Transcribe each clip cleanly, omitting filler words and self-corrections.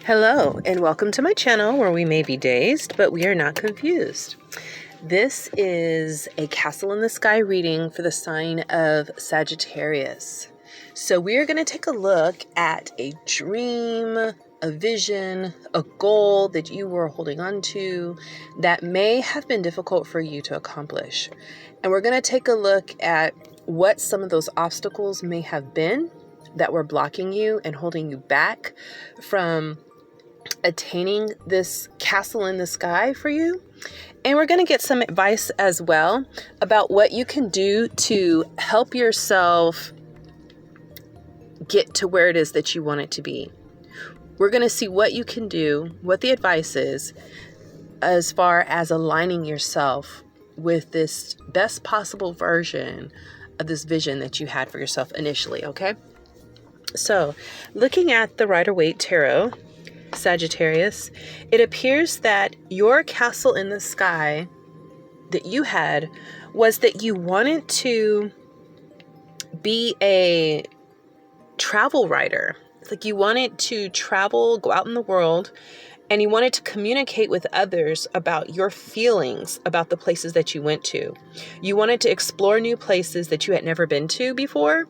Hello, and welcome to my channel where we may be dazed, but we are not confused. This is a castle in the sky reading for the sign of Sagittarius. So we are going to take a look at a dream, a vision, a goal that you were holding on to that may have been difficult for you to accomplish. And we're going to take a look at what some of those obstacles may have been that were blocking you and holding you back from attaining this castle in the sky for you. And we're going to get some advice as well about what you can do to help yourself get to where it is that you want it to be. We're going to see what you can do, what the advice is, as far as aligning yourself with this best possible version of this vision that you had for yourself initially, okay? So, looking at the Rider-Waite Tarot, Sagittarius, it appears that your castle in the sky that you had was that you wanted to be a travel writer. It's like you wanted to travel, go out in the world, and you wanted to communicate with others about your feelings about the places that you went to. You wanted to explore new places that you had never been to before.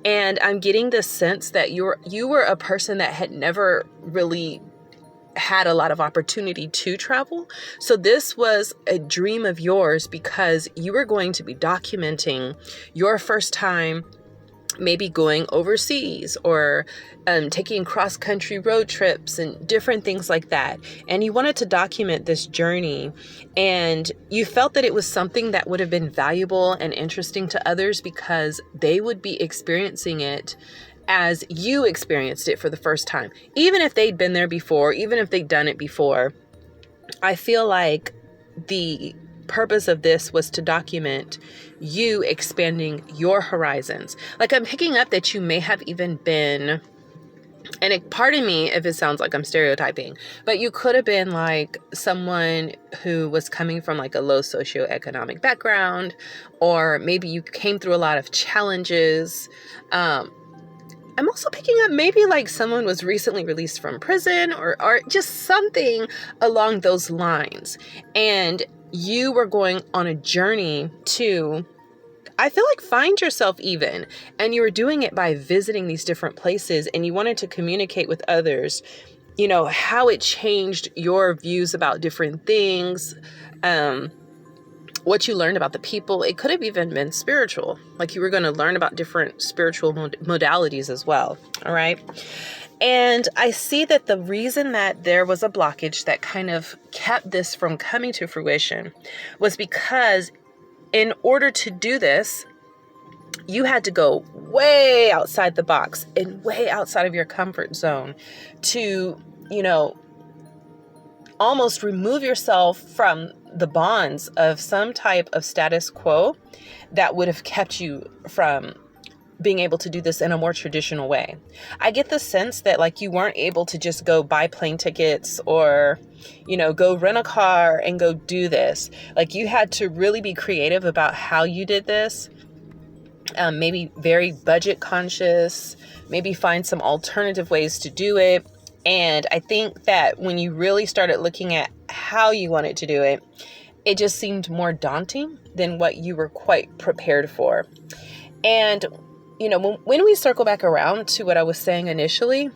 And I'm getting the sense that you were a person that had never really had a lot of opportunity to travel. So this was a dream of yours because you were going to be documenting your first time maybe going overseas or taking cross-country road trips and different things like that. And you wanted to document this journey, and you felt that it was something that would have been valuable and interesting to others because they would be experiencing it as you experienced it for the first time. Even if they'd been there before, even if they'd done it before, I feel like the purpose of this was to document you expanding your horizons. Like, I'm picking up that you may have even been, and pardon me if it sounds like I'm stereotyping, but you could have been like someone who was coming from like a low socioeconomic background, or maybe you came through a lot of challenges. I'm also picking up maybe like someone was recently released from prison or just something along those lines. And you were going on a journey to, I feel like, find yourself even. And you were doing it by visiting these different places, and you wanted to communicate with others, you know, how it changed your views about different things, what you learned about the people. It could have even been spiritual, like you were going to learn about different spiritual modalities as well. All right. And I see that the reason that there was a blockage that kind of kept this from coming to fruition was because in order to do this, you had to go way outside the box and way outside of your comfort zone to, you know, almost remove yourself from the bonds of some type of status quo that would have kept you from being able to do this in a more traditional way. I get the sense that like you weren't able to just go buy plane tickets or, you know, go rent a car and go do this. Like you had to really be creative about how you did this. Maybe very budget conscious, maybe find some alternative ways to do it. And I think that when you really started looking at how you wanted to do it, it just seemed more daunting than what you were quite prepared for. And, you know, when we circle back around to what I was saying initially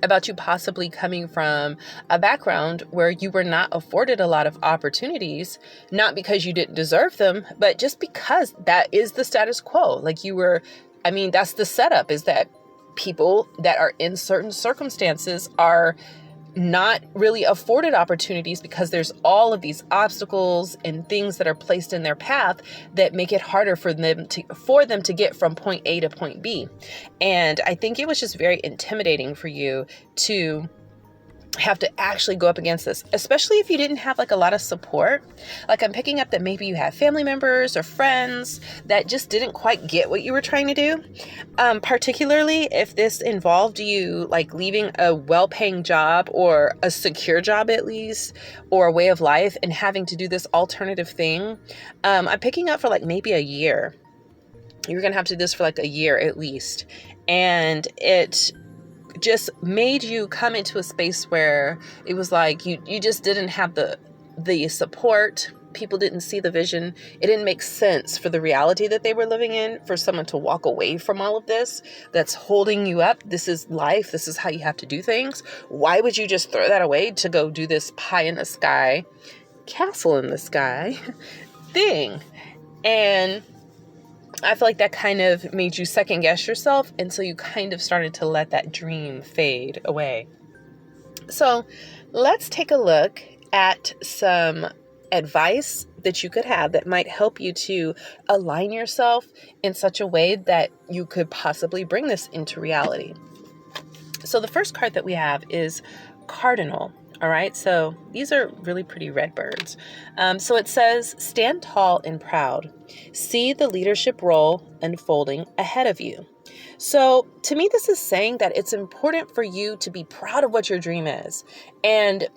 about you possibly coming from a background where you were not afforded a lot of opportunities, not because you didn't deserve them, but just because that is the status quo. Like you were, I mean, that's the setup, is that people that are in certain circumstances are not really afforded opportunities because there's all of these obstacles and things that are placed in their path that make it harder for them to get from point A to point B. And I think it was just very intimidating for you to have to actually go up against this, especially if you didn't have like a lot of support. Like I'm picking up that maybe you have family members or friends that just didn't quite get what you were trying to do. Particularly if this involved you like leaving a well-paying job or a secure job at least, or a way of life, and having to do this alternative thing. I'm picking up for like maybe a year. You're going to have to do this for like a year at least. And it just made you come into a space where it was like you just didn't have the support. People didn't see the vision. It didn't make sense for the reality that they were living in, for someone to walk away from all of this that's holding you up. This is life. This is how you have to do things. Why would you just throw that away to go do this pie in the sky, castle in the sky thing? And I feel like that kind of made you second guess yourself. And so you kind of started to let that dream fade away. So let's take a look at some advice that you could have that might help you to align yourself in such a way that you could possibly bring this into reality. So the first card that we have is Cardinal. All right, so these are really pretty red birds. So it says, stand tall and proud. See the leadership role unfolding ahead of you. So to me, this is saying that it's important for you to be proud of what your dream is and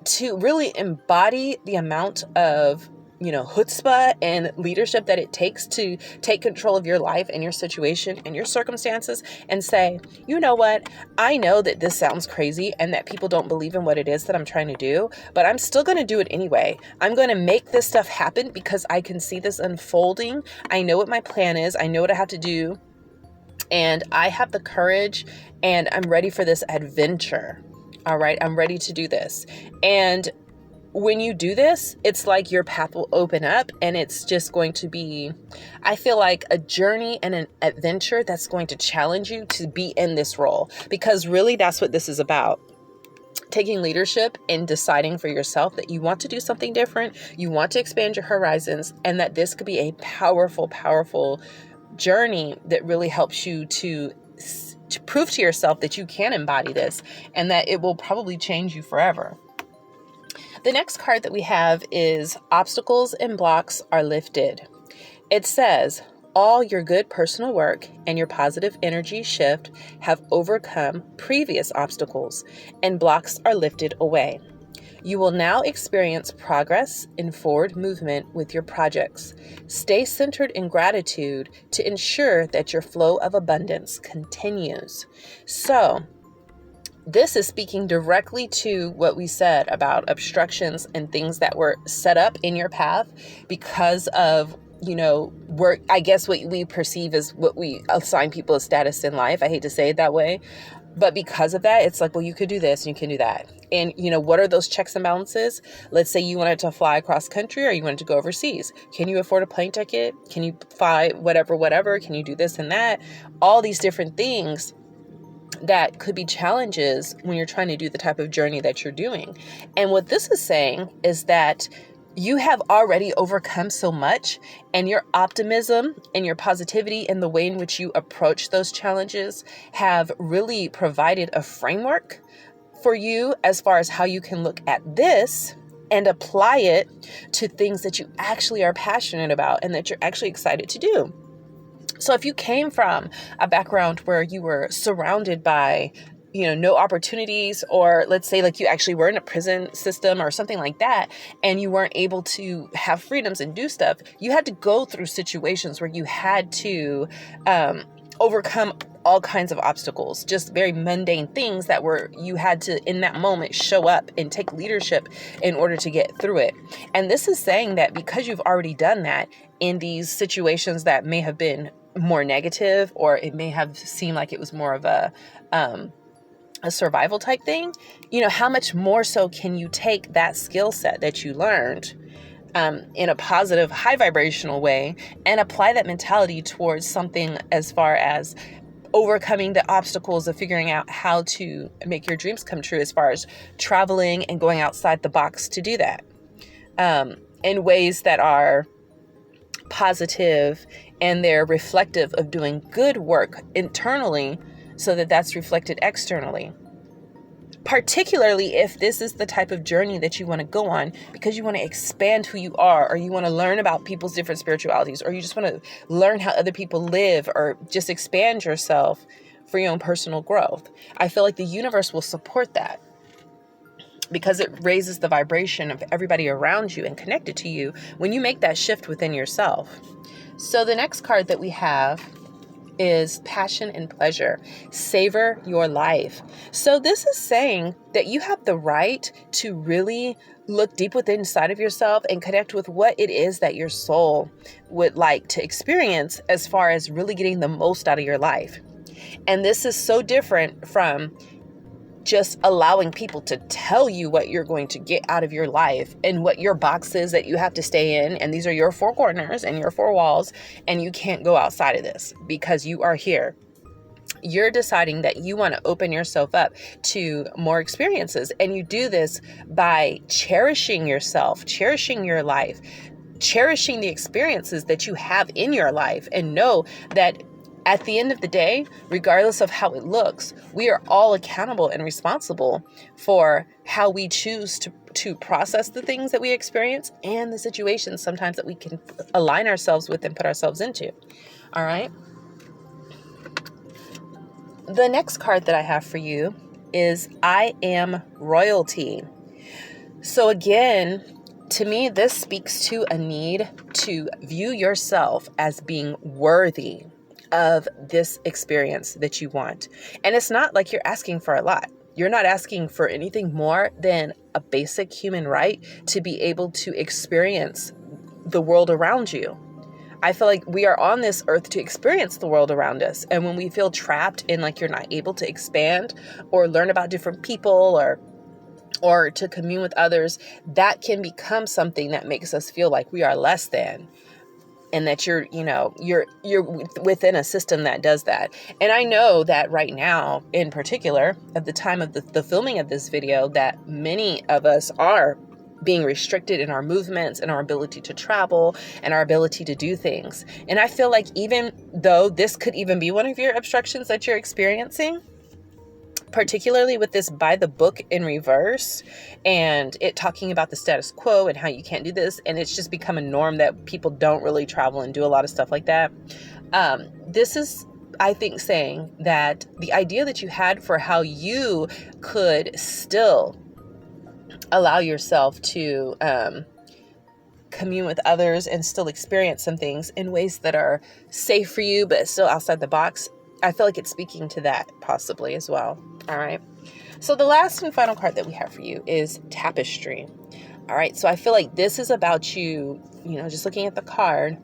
to really embody the amount of, chutzpah and leadership that it takes to take control of your life and your situation and your circumstances and say, you know what? I know that this sounds crazy and that people don't believe in what it is that I'm trying to do, but I'm still going to do it anyway. I'm going to make this stuff happen because I can see this unfolding. I know what my plan is. I know what I have to do. And I have the courage and I'm ready for this adventure. All right. I'm ready to do this. And when you do this, it's like your path will open up and it's just going to be, I feel like, a journey and an adventure that's going to challenge you to be in this role, because really that's what this is about. Taking leadership and deciding for yourself that you want to do something different, you want to expand your horizons, and that this could be a powerful, powerful journey that really helps you to prove to yourself that you can embody this and that it will probably change you forever. The next card that we have is Obstacles and Blocks Are Lifted. It says, all your good personal work and your positive energy shift have overcome previous obstacles and blocks are lifted away. You will now experience progress and forward movement with your projects. Stay centered in gratitude to ensure that your flow of abundance continues. So, this is speaking directly to what we said about obstructions and things that were set up in your path because of, work. I guess what we perceive as what we assign people as status in life. I hate to say it that way. But because of that, it's like, well, you could do this and you can do that. And, what are those checks and balances? Let's say you wanted to fly across country or you wanted to go overseas. Can you afford a plane ticket? Can you fly whatever? Can you do this and that? All these different things that could be challenges when you're trying to do the type of journey that you're doing. And what this is saying is that you have already overcome so much, and your optimism and your positivity and the way in which you approach those challenges have really provided a framework for you as far as how you can look at this and apply it to things that you actually are passionate about and that you're actually excited to do. So if you came from a background where you were surrounded by, no opportunities, or let's say like you actually were in a prison system or something like that, and you weren't able to have freedoms and do stuff, you had to go through situations where you had to overcome all kinds of obstacles, just very mundane things that you had to, in that moment, show up and take leadership in order to get through it. And this is saying that because you've already done that in these situations that may have been more negative, or it may have seemed like it was more of a survival type thing, how much more so can you take that skill set that you learned in a positive, high vibrational way and apply that mentality towards something as far as overcoming the obstacles of figuring out how to make your dreams come true, as far as traveling and going outside the box to do that in ways that are positive and they're reflective of doing good work internally so that that's reflected externally. Particularly if this is the type of journey that you want to go on because you want to expand who you are, or you want to learn about people's different spiritualities, or you just want to learn how other people live, or just expand yourself for your own personal growth. I feel like the universe will support that because it raises the vibration of everybody around you and connected to you when you make that shift within yourself. So the next card that we have is passion and pleasure. Savor your life. So this is saying that you have the right to really look deep within inside of yourself and connect with what it is that your soul would like to experience as far as really getting the most out of your life. And this is so different from just allowing people to tell you what you're going to get out of your life and what your box is that you have to stay in. And these are your four corners and your four walls, and you can't go outside of this because you are here. You're deciding that you want to open yourself up to more experiences. And you do this by cherishing yourself, cherishing your life, cherishing the experiences that you have in your life, and know that at the end of the day, regardless of how it looks, we are all accountable and responsible for how we choose to process the things that we experience and the situations sometimes that we can align ourselves with and put ourselves into. All right. The next card that I have for you is I Am Royalty. So again, to me, this speaks to a need to view yourself as being worthy of this experience that you want. And it's not like you're asking for a lot. You're not asking for anything more than a basic human right to be able to experience the world around you. I feel like we are on this earth to experience the world around us. And when we feel trapped in like you're not able to expand or learn about different people or to commune with others, that can become something that makes us feel like we are less than. And that you're within a system that does that. And I know that right now, in particular, at the time of the filming of this video, that many of us are being restricted in our movements and our ability to travel and our ability to do things. And I feel like even though this could even be one of your obstructions that you're experiencing, particularly with this by the book in reverse and it talking about the status quo and how you can't do this. And it's just become a norm that people don't really travel and do a lot of stuff like that. This is, I think, saying that the idea that you had for how you could still allow yourself to commune with others and still experience some things in ways that are safe for you, but still outside the box. I feel like it's speaking to that possibly as well. All right. So the last and final card that we have for you is Tapestry. All right. So I feel like this is about you, just looking at the card,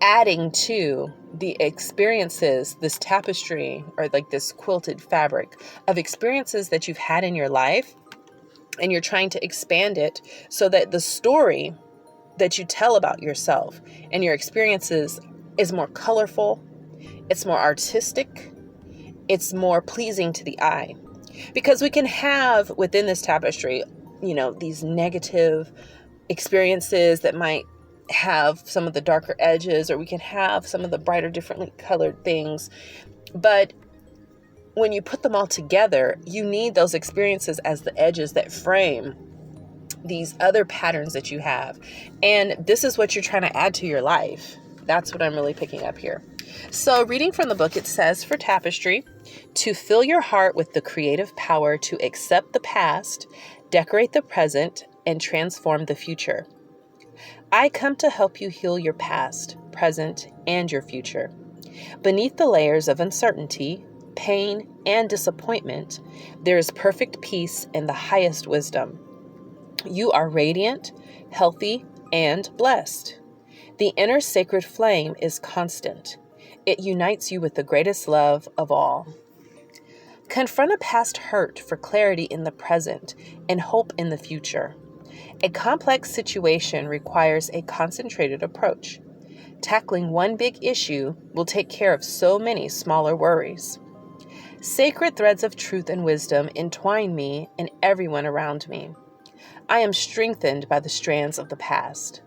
adding to the experiences, this tapestry or like this quilted fabric of experiences that you've had in your life. And you're trying to expand it so that the story that you tell about yourself and your experiences is more colorful. It's more artistic. It's more pleasing to the eye. Because we can have within this tapestry, these negative experiences that might have some of the darker edges, or we can have some of the brighter, differently colored things. But when you put them all together, you need those experiences as the edges that frame these other patterns that you have. And this is what you're trying to add to your life. That's what I'm really picking up here. So reading from the book, it says for Tapestry, to fill your heart with the creative power to accept the past, decorate the present, and transform the future. I come to help you heal your past, present, and your future. Beneath the layers of uncertainty, pain, and disappointment, there is perfect peace and the highest wisdom. You are radiant, healthy, and blessed. The inner sacred flame is constant. It unites you with the greatest love of all. Confront a past hurt for clarity in the present and hope in the future. A complex situation requires a concentrated approach. Tackling one big issue will take care of so many smaller worries. Sacred threads of truth and wisdom entwine me and everyone around me. I am strengthened by the strands of the past.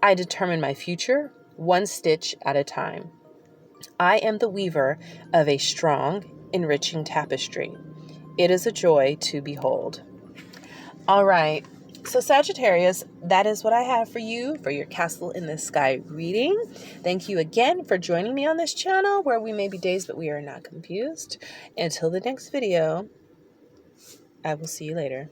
I determine my future, one stitch at a time. I am the weaver of a strong, enriching tapestry. It is a joy to behold. All right. So Sagittarius, that is what I have for you for your Castle in the Sky reading. Thank you again for joining me on this channel where we may be dazed, but we are not confused. Until the next video, I will see you later.